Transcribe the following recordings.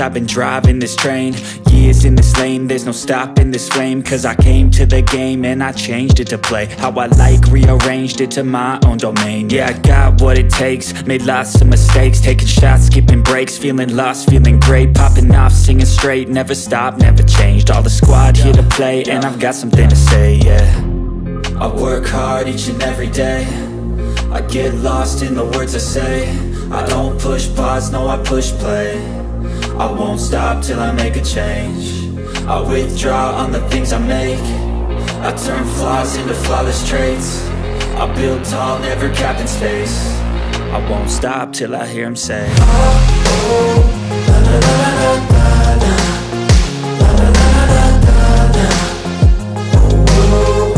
I've been driving this train. Years in this lane, there's no stopping this flame. Cause I came to the game and I changed it to play how I like, rearranged it to my own domain. Yeah, I got what it takes, made lots of mistakes, taking shots, skipping breaks, feeling lost, feeling great, popping off, singing straight, never stopped, never changed. All the squad here to play, and I've got something to say, yeah. I work hard each and every day, I get lost in the words I say. I don't push pause, no, I push play. I won't stop till I make a change. I withdraw on the things I make. I turn flaws into flawless traits. I build tall, never capped in space. I won't stop till I hear him say, oh, oh, la la la la la la, la la la la la la, oh, oh,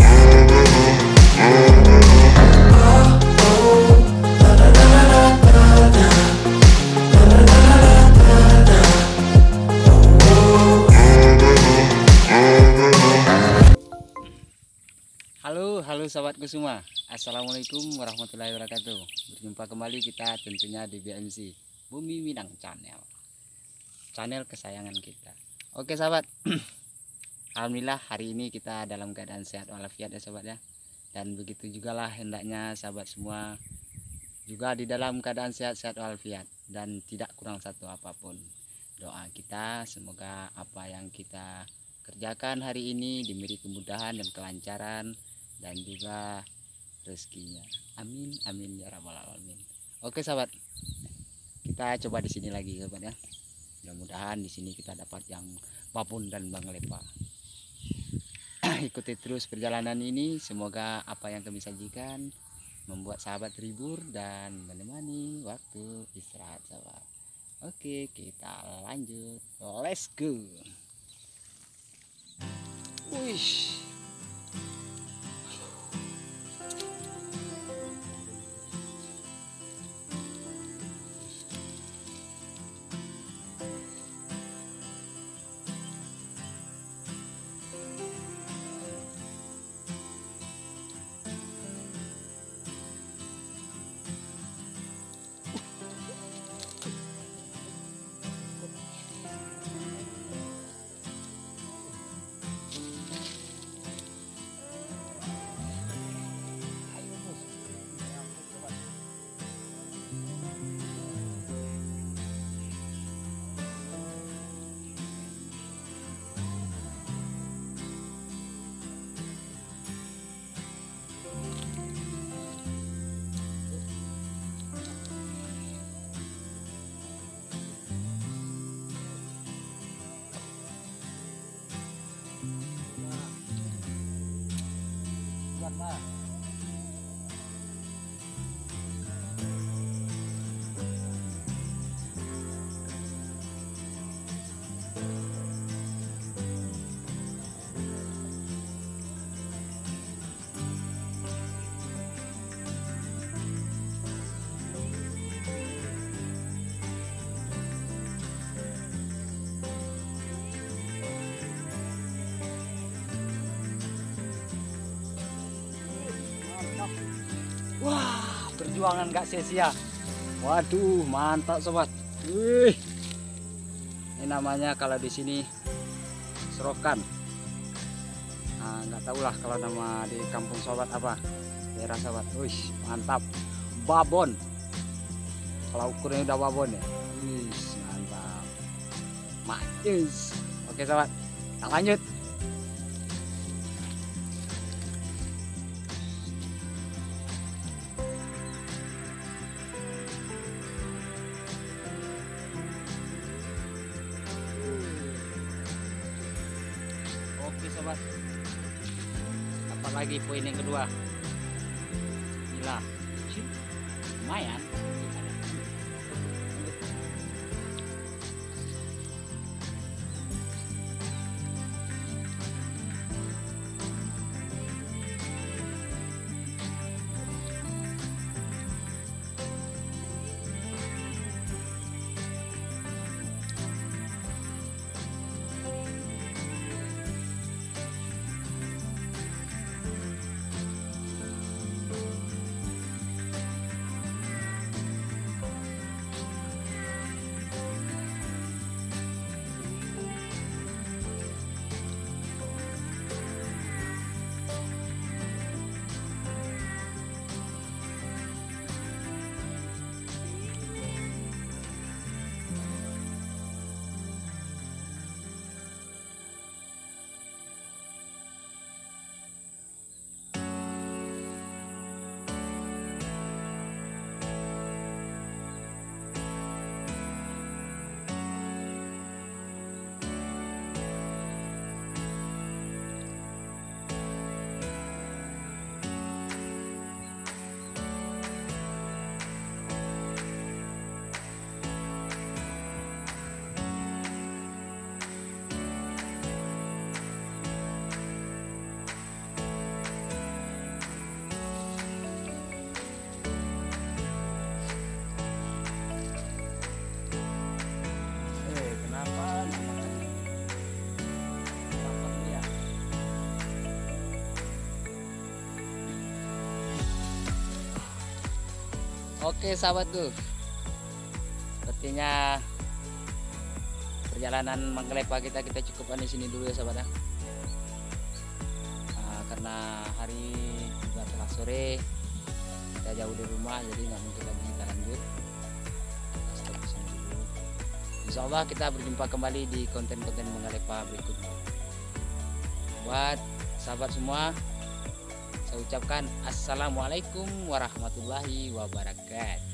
Halo sahabatku semua, assalamualaikum warahmatullahi wabarakatuh. Berjumpa kembali kita tentunya di BMC Bumi Minang channel kesayangan kita. Oke sahabat, alhamdulillah hari ini kita dalam keadaan sehat walafiat ya sahabat ya. Dan begitu juga lah hendaknya sahabat semua juga di dalam keadaan sehat-sehat walafiat dan tidak kurang satu apapun. Doa kita semoga apa yang kita kerjakan hari ini diberi kemudahan dan kelancaran dan juga rezekinya. Amin amin ya rabbal alamin. Oke sahabat, kita coba di sini lagi sahabat ya. Mudah-mudahan di sini kita dapat yang babon dan bang lepa. Ikuti terus perjalanan ini, semoga apa yang kami sajikan membuat sahabat terhibur dan menemani waktu istirahat sahabat. Oke, kita lanjut. Let's go. Wish. Wah, perjuangan gak sia-sia. Waduh, mantap sobat. Wih. Ini namanya kalau di sini serokan. Nah, nggak tahu lah kalau nama di kampung sobat apa. Daerah sobat. Wih, mantap. Babon. Kalau ukurnya udah babon ya. Wih, mantap. Manis. Oke sobat, kita lanjut. Oke sobat, dapat lagi poin yang kedua. Gila, lumayan. Oke sahabatku, sepertinya perjalanan Manggalepa kita cukupkan di sini dulu ya sahabat ya. Karena hari juga telah sore, kita jauh dari rumah, jadi nggak mungkin lagi kita lanjut. Kita stop di sini dulu. Insya Allah kita berjumpa kembali di konten-konten Manggalepa berikutnya. Buat sahabat semua, saya ucapkan assalamualaikum warahmatullahi wabarakatuh.